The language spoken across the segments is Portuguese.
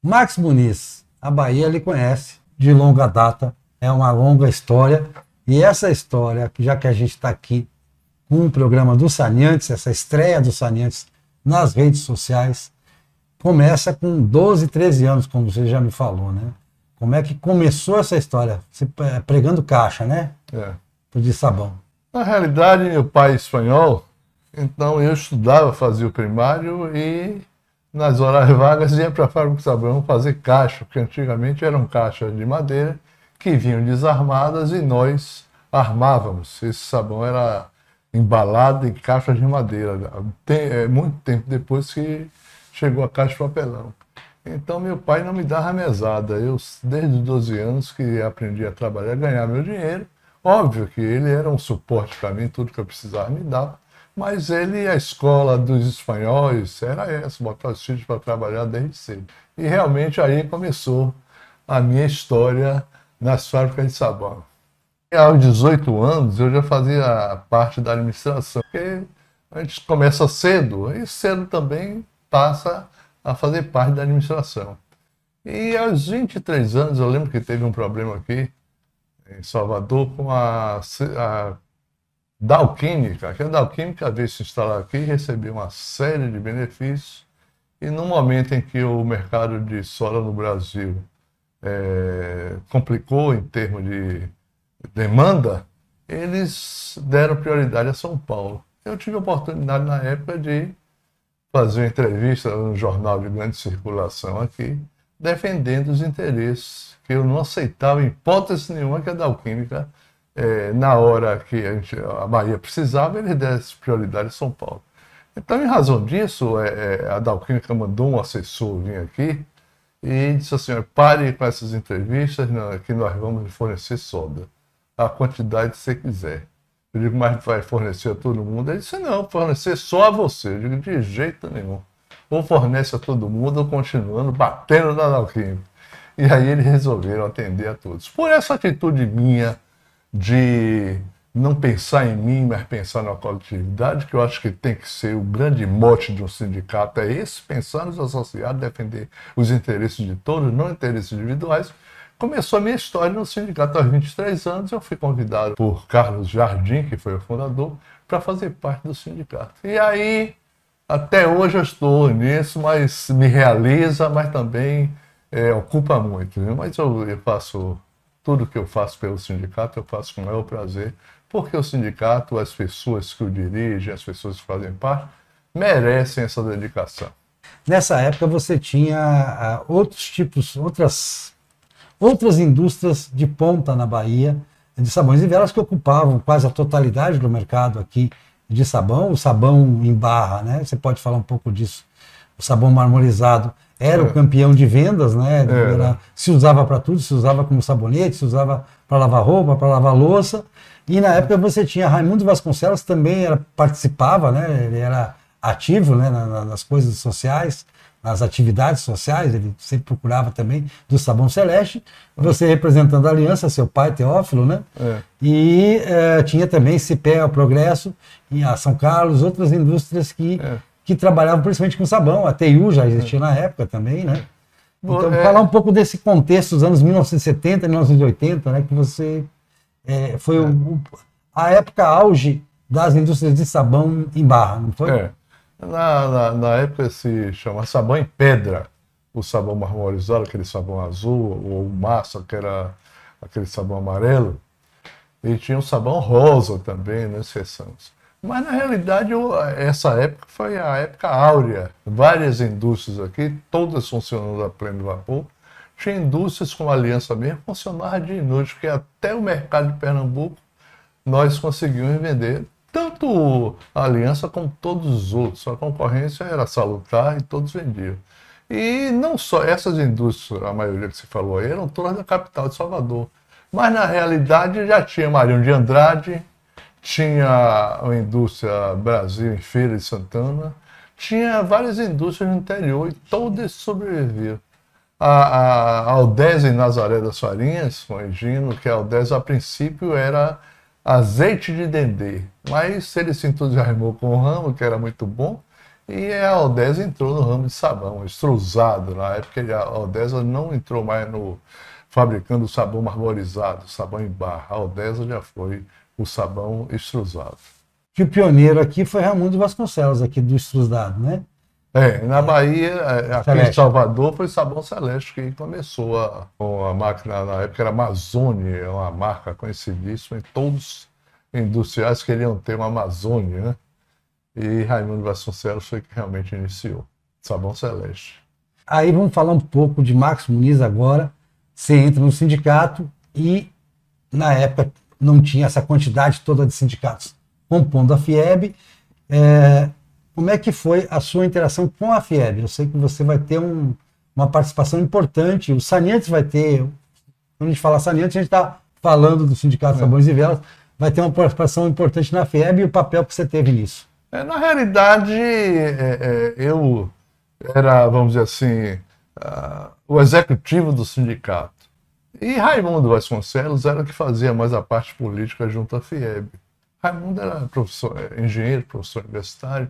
Max Muniz, a Bahia ele conhece de longa data, é uma longa história, e essa história, já que a gente está aqui com o programa do Saneantes, essa estreia do Saneantes nas redes sociais, começa com 12, 13 anos, como você já me falou, né? Como é que começou essa história? Você pregando caixa, né? De sabão. Na realidade, meu pai é espanhol, então eu estudava, fazia o primário e nas horas vagas ia para a fábrica de sabão fazer caixa, porque antigamente eram caixas de madeira que vinham desarmadas e nós armávamos. Esse sabão era embalado em caixas de madeira, muito tempo depois que chegou a caixa de papelão. Então meu pai não me dava mesada. Eu, desde os 12 anos que aprendi a trabalhar, ganhar meu dinheiro. Óbvio que ele era um suporte para mim, tudo que eu precisava me dava. Mas ele, a escola dos espanhóis, era essa, botar os filhos para trabalhar desde cedo. E realmente aí começou a minha história nas fábricas de sabão. E aos 18 anos eu já fazia parte da administração, porque a gente começa cedo, e cedo também passa a fazer parte da administração. E aos 23 anos, eu lembro que teve um problema aqui em Salvador com a Dalquímica, que a Dalquímica veio se instalar aqui e recebeu uma série de benefícios. E no momento em que o mercado de sola no Brasil complicou em termos de demanda, eles deram prioridade a São Paulo. Eu tive a oportunidade na época de fazer uma entrevista no jornal de grande circulação aqui, defendendo os interesses, que eu não aceitava em hipótese nenhuma que a Dalquímica, na hora que a Bahia precisava, eles dessem prioridade a São Paulo. Então, em razão disso, a Dalquímica mandou um assessor vir aqui e disse assim: pare com essas entrevistas, que nós vamos fornecer soda, a quantidade que você quiser. Eu digo: mas vai fornecer a todo mundo? Ele disse: não, fornecer só a você. Eu digo: de jeito nenhum. Ou fornece a todo mundo, ou continuando batendo na Dalquímica. E aí eles resolveram atender a todos. Por essa atitude minha de não pensar em mim, mas pensar na coletividade, que eu acho que tem que ser o grande mote de um sindicato, é esse: pensar nos associados, defender os interesses de todos, não interesses individuais. Começou a minha história no sindicato aos 23 anos. Eu fui convidado por Carlos Jardim, que foi o fundador, para fazer parte do sindicato. E aí, até hoje eu estou nisso, mas me realiza, mas também ocupa muito. Mas eu faço tudo que eu faço pelo sindicato, eu faço com o maior prazer, porque o sindicato, as pessoas que o dirigem, as pessoas que fazem parte, merecem essa dedicação. Nessa época você tinha outros tipos, outras indústrias de ponta na Bahia de sabões e velas que ocupavam quase a totalidade do mercado aqui de sabão. O sabão em barra, né? Você pode falar um pouco disso. O sabão marmorizado era o campeão de vendas, né? Se usava para tudo, se usava como sabonete, se usava para lavar roupa, para lavar louça. E na época você tinha Raimundo Vasconcelos, também participava, né? Ele era ativo, né? nas coisas sociais, nas atividades sociais. Ele sempre procurava também do Sabão Celeste. Você representando a Aliança, seu pai Teófilo, né? E tinha também Cipé, o Progresso, e a São Carlos, outras indústrias que trabalhavam principalmente com sabão. A TIU já existia na época também, né? Então, falar um pouco desse contexto dos anos 1970 e 1980, né? Que você foi a época auge das indústrias de sabão em barra, não foi? Na época se chama sabão em pedra, o sabão marmorizado, aquele sabão azul, ou massa, que era aquele sabão amarelo, e tinha um sabão rosa também, né, seções. Mas na realidade essa época foi a época áurea. Várias indústrias aqui, todas funcionando a pleno vapor. Tinha indústrias com Aliança mesmo, funcionava de noite, porque até o mercado de Pernambuco nós conseguimos vender tanto a Aliança como todos os outros. A concorrência era salutar e todos vendiam. E não só essas indústrias, a maioria que você falou aí, eram todas da capital de Salvador. Mas na realidade já tinha Marinho de Andrade, tinha a indústria Brasil em Feira de Santana, tinha várias indústrias no interior e todas sobreviveram. A Aldese em Nazaré das Farinhas, com Egino, que a Aldese a princípio era azeite de dendê, mas ele se entusiasmou com o ramo, que era muito bom, E a Odesa entrou no ramo de sabão, extrusado. Na época a Odesa não entrou mais no fabricando sabão marmorizado, sabão em barra. A Odesa já foi o sabão extrusado. Que o pioneiro aqui foi Raimundo Vasconcelos, aqui do extrusado, né? Na Bahia, aqui Celeste. em Salvador, foi Sabão Celeste que começou com a máquina, na época era Amazônia, é uma marca conhecidíssima, e todos os industriais queriam ter uma Amazônia, né? E Raimundo Vasconcelos foi que realmente iniciou. Sabão Celeste. Aí vamos falar um pouco de Marcos Muniz agora. Você entra no sindicato e, na época, não tinha essa quantidade toda de sindicatos compondo a FIEB. Como é que foi a sua interação com a FIEB? Eu sei que você vai ter uma participação importante. O Sanientes vai ter... Quando a gente fala Sanientes, a gente está falando do Sindicato Sabões e Velas. Vai ter uma participação importante na FIEB e o papel que você teve nisso. Na realidade, eu era, vamos dizer assim, o executivo do sindicato. E Raimundo Vasconcelos era o que fazia mais a parte política junto à FIEB. Raimundo era professor, engenheiro, professor universitário,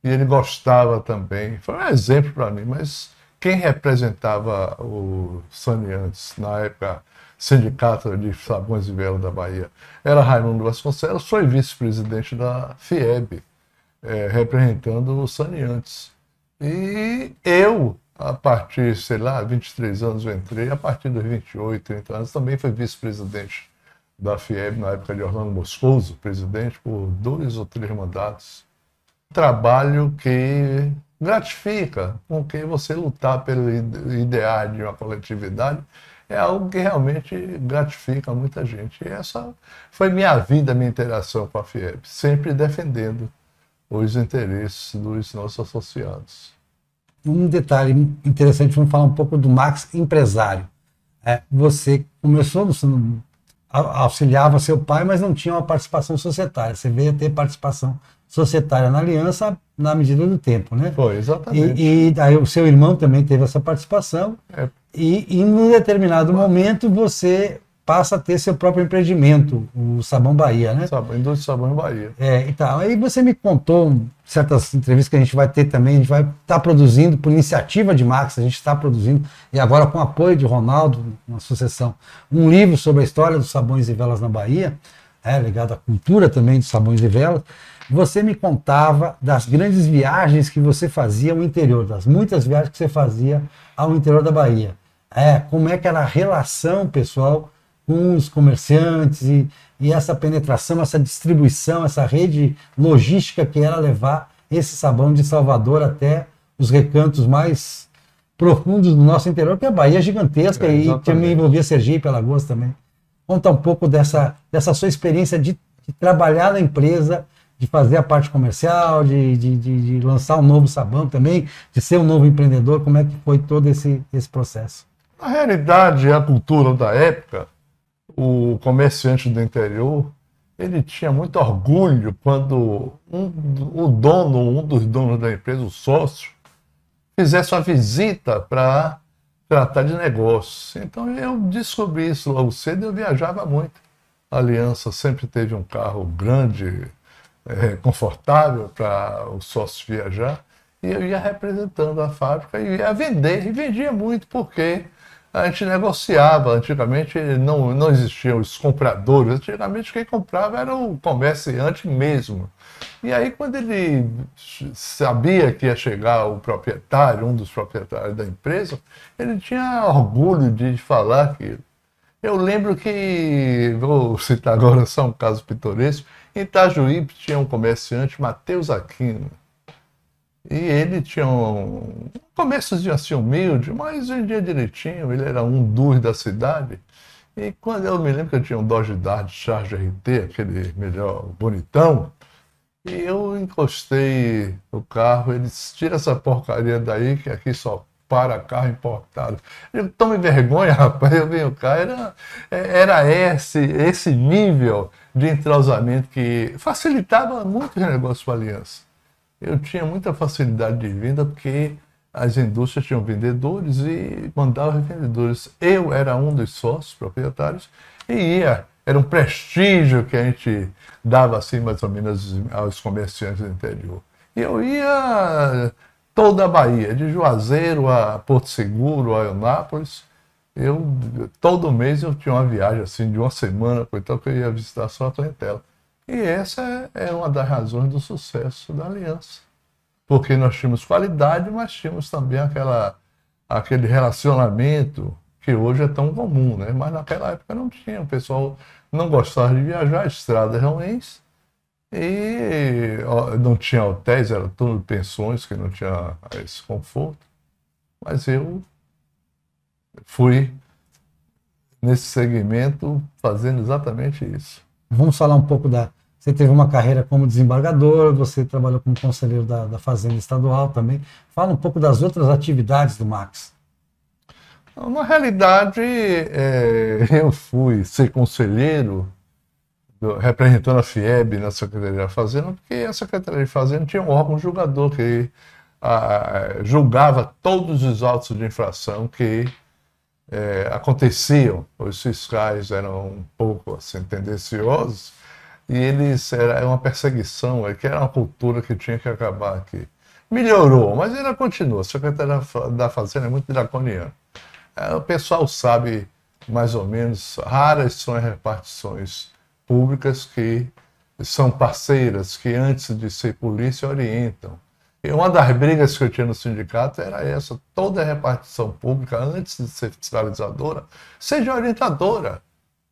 e ele gostava também. Foi um exemplo para mim, mas quem representava o Sanientes, na época, Sindicato de Sabões e Velas da Bahia, era Raimundo Vasconcelos, foi vice-presidente da FIEB. Representando o Sanientes. E eu, a partir, sei lá, 23 anos eu entrei, a partir dos 28, 30 anos, também fui vice-presidente da FIEB, na época de Orlando Moscoso, presidente, por 2 ou 3 mandatos. Trabalho que gratifica, porque você lutar pelo ideário de uma coletividade é algo que realmente gratifica muita gente. E essa foi minha vida, minha interação com a FIEB, sempre defendendo os interesses dos nossos associados. Um detalhe interessante, vamos falar um pouco do Max empresário. Você começou, auxiliava seu pai, mas não tinha uma participação societária. Você veio a ter participação societária na Aliança na medida do tempo, né? Foi, exatamente. E aí o seu irmão também teve essa participação. E num determinado momento você passa a ter seu próprio empreendimento, o Sabão Bahia, né? Indústria de Sabão Bahia. Então, aí você me contou certas entrevistas que a gente vai ter também, a gente vai estar produzindo por iniciativa de Max, a gente está produzindo, e agora com o apoio de Ronaldo, uma sucessão, um livro sobre a história dos sabões e velas na Bahia, ligado à cultura também dos sabões e velas. Você me contava das grandes viagens que você fazia ao interior, das muitas viagens que você fazia ao interior da Bahia. Como é que era a relação pessoal com os comerciantes e essa penetração, essa distribuição, essa rede logística que era levar esse sabão de Salvador até os recantos mais profundos do nosso interior, que a Bahia é gigantesca e também envolvia Sergipe, Alagoas também. Conta um pouco dessa sua experiência de trabalhar na empresa, de fazer a parte comercial, de lançar um novo sabão também, de ser um novo empreendedor. Como é que foi todo esse processo? Na realidade, a cultura da época, o comerciante do interior, ele tinha muito orgulho quando um dos donos da empresa, o sócio, fizesse uma visita para tratar de negócios. Então eu descobri isso logo cedo e eu viajava muito. A Aliança sempre teve um carro grande, confortável para os sócios viajar, e eu ia representando a fábrica e ia vender, e vendia muito porque a gente negociava. Antigamente não existiam os compradores, antigamente quem comprava era o comerciante mesmo. E aí quando ele sabia que ia chegar o proprietário, um dos proprietários da empresa, ele tinha orgulho de falar aquilo. Eu lembro que, vou citar agora só um caso pitoresco, em Itajuípe tinha um comerciante, Mateus Aquino. E ele tinha um comérciozinho assim humilde, mas vendia direitinho, ele era um dos da cidade. E quando eu me lembro que eu tinha um Dodge Dart Charge RT, aquele melhor bonitão, e eu encostei o carro, ele disse, tira essa porcaria daí, que aqui só para carro importado. Eu tome vergonha, rapaz, eu venho cá, era esse nível de entrosamento que facilitava muito os negócios para a Aliança. Eu tinha muita facilidade de venda porque as indústrias tinham vendedores e mandavam vendedores. Eu era um dos sócios proprietários e ia. Era um prestígio que a gente dava assim mais ou menos aos comerciantes do interior. E eu ia toda a Bahia, de Juazeiro a Porto Seguro, a Eunápolis. Todo mês eu tinha uma viagem assim de uma semana, então que eu ia visitar só a clientela. E essa é uma das razões do sucesso da Aliança. Porque nós tínhamos qualidade, mas tínhamos também aquele relacionamento que hoje é tão comum, né? Mas naquela época não tinha, o pessoal não gostava de viajar, estradas ruins, e não tinha hotéis, era tudo pensões, que não tinha esse conforto. Mas eu fui nesse segmento fazendo exatamente isso. Vamos falar um pouco Você teve uma carreira como desembargador, você trabalhou como conselheiro da Fazenda Estadual também. Fala um pouco das outras atividades do Max. Na realidade, eu fui ser conselheiro, representando a FIEB na Secretaria da Fazenda, porque a Secretaria de Fazenda tinha um órgão julgador que julgava todos os autos de infração que aconteciam. Os fiscais eram um pouco assim, tendenciosos, e era uma perseguição, que era uma cultura que tinha que acabar aqui. Melhorou, mas ainda continua. A Secretaria da Fazenda é muito draconiana. O pessoal sabe, mais ou menos, raras são as repartições públicas que são parceiras, que antes de ser polícia orientam. E uma das brigas que eu tinha no sindicato era essa: toda a repartição pública, antes de ser fiscalizadora, seja orientadora.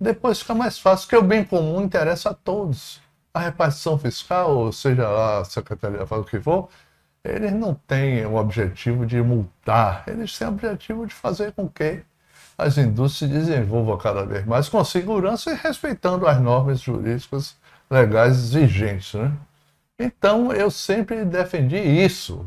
Depois fica mais fácil, porque o bem comum interessa a todos. A repartição fiscal, ou seja lá a Secretaria faz o que for, eles não têm o objetivo de multar, eles têm o objetivo de fazer com que as indústrias se desenvolvam cada vez mais com segurança e respeitando as normas jurídicas legais vigentes, né? Então, eu sempre defendi isso.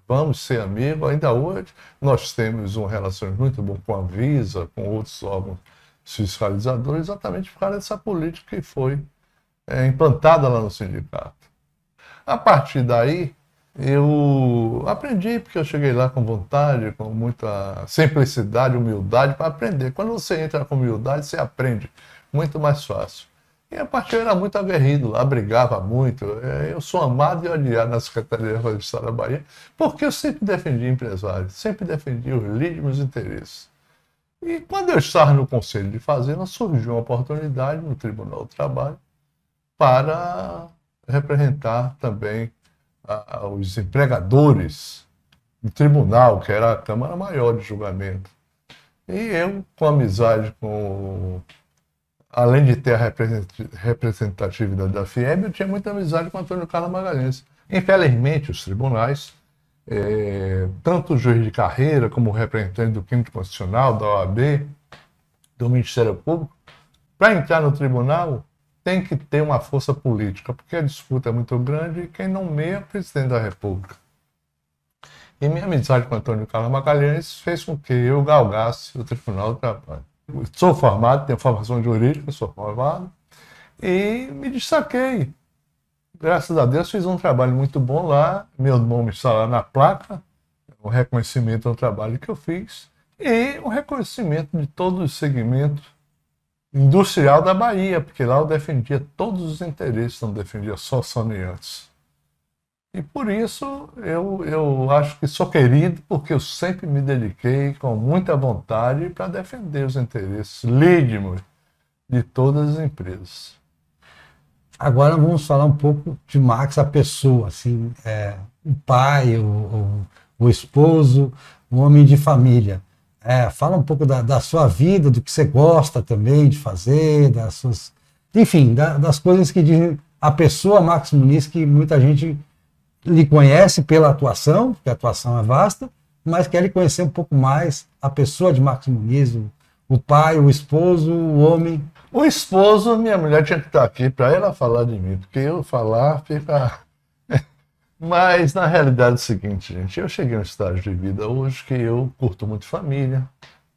Vamos ser amigos. Ainda hoje, nós temos um relacionamento muito bom com a Visa, com outros órgãos fiscalizadores, exatamente por causa dessa política que foi implantada lá no sindicato. A partir daí, eu aprendi, porque eu cheguei lá com vontade, com muita simplicidade, humildade, para aprender. Quando você entra com humildade, você aprende muito mais fácil. E a partir eu era muito aguerrido lá, brigava muito. Eu sou amado e odiado na Secretaria do Estado da Bahia, porque eu sempre defendi empresários, sempre defendi os legítimos interesses. E quando eu estava no Conselho de Fazenda, surgiu uma oportunidade no Tribunal do Trabalho para representar também os empregadores do tribunal, que era a Câmara Maior de Julgamento. E eu, com amizade além de ter a representatividade da FIEB, eu tinha muita amizade com Antônio Carlos Magalhães. Infelizmente, os tribunais, tanto o juiz de carreira como o representante do Quinto Constitucional, da OAB, do Ministério Público, para entrar no tribunal, tem que ter uma força política, porque a disputa é muito grande e quem nomeia é o presidente da República. E minha amizade com Antônio Carlos Magalhães fez com que eu galgasse o Tribunal do Trabalho. Sou formado, tenho formação jurídica, sou formado, e me destaquei. Graças a Deus fiz um trabalho muito bom lá, meu nome está lá na placa, um reconhecimento ao trabalho que eu fiz, e um reconhecimento de todos os segmentos industrial da Bahia, porque lá eu defendia todos os interesses, não defendia só saneantes. E por isso eu acho que sou querido, porque eu sempre me dediquei com muita vontade para defender os interesses legítimos de todas as empresas. Agora vamos falar um pouco de Max, a pessoa, assim, o pai, o esposo, o homem de família. Fala um pouco da sua vida, do que você gosta também de fazer, enfim, das coisas que dizem a pessoa Max Muniz, que muita gente lhe conhece pela atuação, porque a atuação é vasta, mas quer lhe conhecer um pouco mais a pessoa de Max Muniz, o pai, o esposo, o homem. O esposo, minha mulher tinha que estar aqui para ela falar de mim, porque eu falar fica... Mas, na realidade, é o seguinte, gente, eu cheguei a um estágio de vida hoje que eu curto muito família,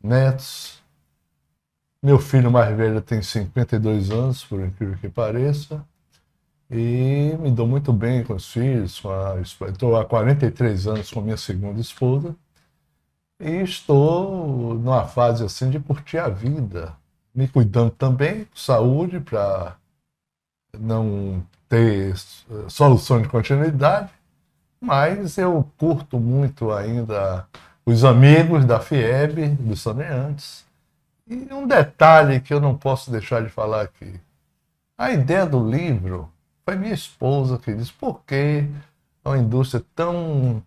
netos. Meu filho mais velho tem 52 anos, por incrível que pareça, e me dou muito bem com os filhos, estou há 43 anos com minha segunda esposa, e estou numa fase assim de curtir a vida, me cuidando também, saúde, para não ter solução de continuidade, Mas eu curto muito ainda os amigos da FIEB, dos Saneantes. E um detalhe que eu não posso deixar de falar aqui. A ideia do livro foi minha esposa que disse: por que uma indústria tão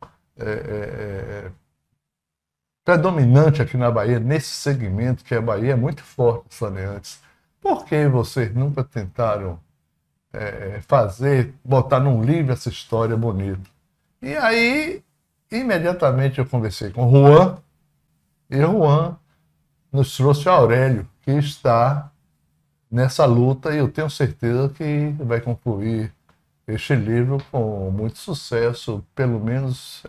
predominante aqui na Bahia, nesse segmento, que a Bahia é muito forte, os saneantes, por que vocês nunca tentaram botar num livro essa história bonita? E aí, imediatamente eu conversei com o Juan, e o Juan nos trouxe o Aurélio, que está nessa luta, e eu tenho certeza que vai concluir este livro com muito sucesso, pelo menos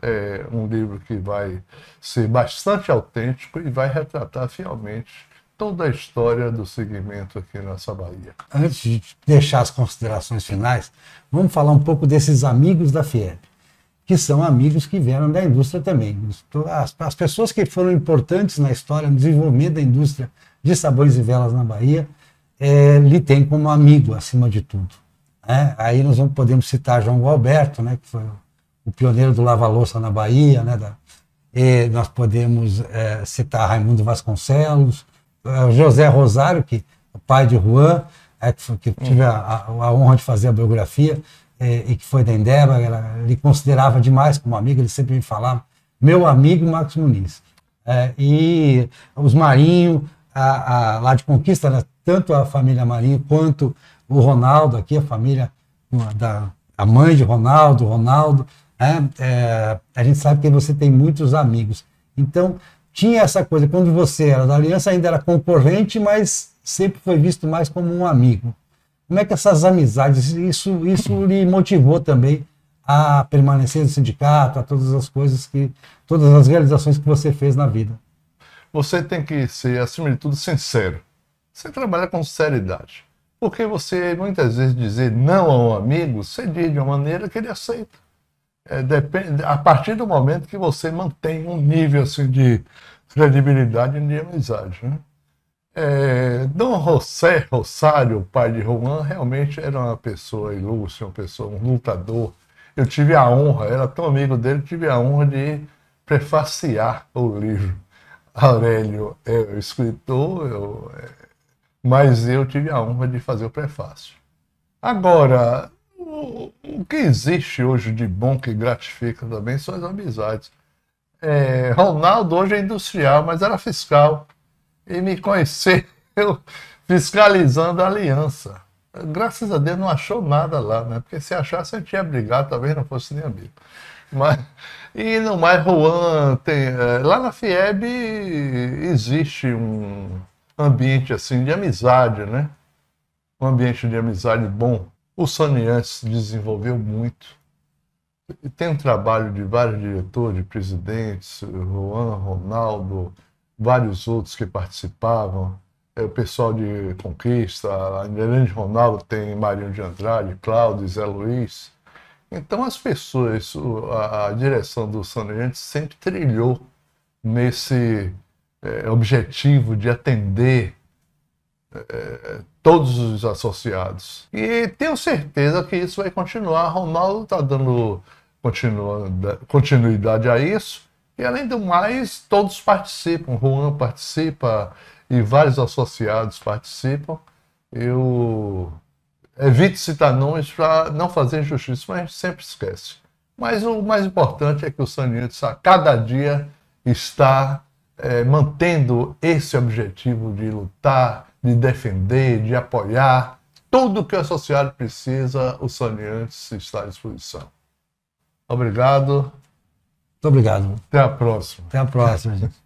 um livro que vai ser bastante autêntico e vai retratar fielmente toda a história do segmento aqui nessa Bahia. Antes de deixar as considerações finais, vamos falar um pouco desses amigos da FIEB, que são amigos que vieram da indústria também. As pessoas que foram importantes na história, no desenvolvimento da indústria de sabões e velas na Bahia, lhe tem como amigo, acima de tudo. Aí nós podemos citar João Gualberto, né, que foi o pioneiro do lava-louça na Bahia, né, nós podemos citar Raimundo Vasconcelos, José Rosário, que o pai de Juan, que tive a honra de fazer a biografia, e que foi da Endeba. Ele considerava demais como amigo, ele sempre me falava, meu amigo Marcos Muniz. E os Marinho, lá de Conquista, né, tanto a família Marinho quanto o Ronaldo aqui, a família a mãe de Ronaldo, a gente sabe que você tem muitos amigos. Então, tinha essa coisa, quando você era da Aliança, ainda era concorrente, mas sempre foi visto mais como um amigo. Como é que essas amizades, isso lhe motivou também a permanecer no sindicato, a todas as coisas todas as realizações que você fez na vida? Você tem que ser, acima de tudo, sincero. Você trabalha com sinceridade. Porque você, muitas vezes, dizer não a um amigo, você diz de uma maneira que ele aceita. Depende, a partir do momento que você mantém um nível assim, de credibilidade e de amizade. Né? Dom José Rosário, o pai de Juan, realmente era uma pessoa ilustre, um lutador. Eu tive a honra, era tão amigo dele, tive a honra de prefaciar o livro. Aurélio é o escritor, mas eu tive a honra de fazer o prefácio. Agora, o que existe hoje de bom que gratifica também são as amizades. Ronaldo hoje é industrial, mas era fiscal. E me conheceu fiscalizando a aliança. Graças a Deus não achou nada lá, né? Porque se achasse a gente ia brigar, talvez não fosse nem amigo. E no mais, Juan lá na FIEB existe um ambiente assim de amizade, né? Um ambiente de amizade bom. O Saneantes desenvolveu muito. E tem um trabalho de vários diretores, de presidentes, Juan, Ronaldo, vários outros que participavam. O pessoal de Conquista, além de Ronaldo, tem Marinho de Andrade, Cláudio, Zé Luiz. Então as pessoas, a direção do Saneantes sempre trilhou nesse objetivo de atender todos os associados. E tenho certeza que isso vai continuar. Ronaldo está dando continuidade a isso. E além do mais, todos participam. Juan participa e vários associados participam. Eu evito citar nomes para não fazer injustiça, mas a gente sempre esquece. Mas o mais importante é que o Saneantes a cada dia está mantendo esse objetivo de lutar, de defender, de apoiar. Tudo que o associado precisa, o Saneantes está à disposição. Obrigado. Muito obrigado. Até a próxima. Até a próxima, gente.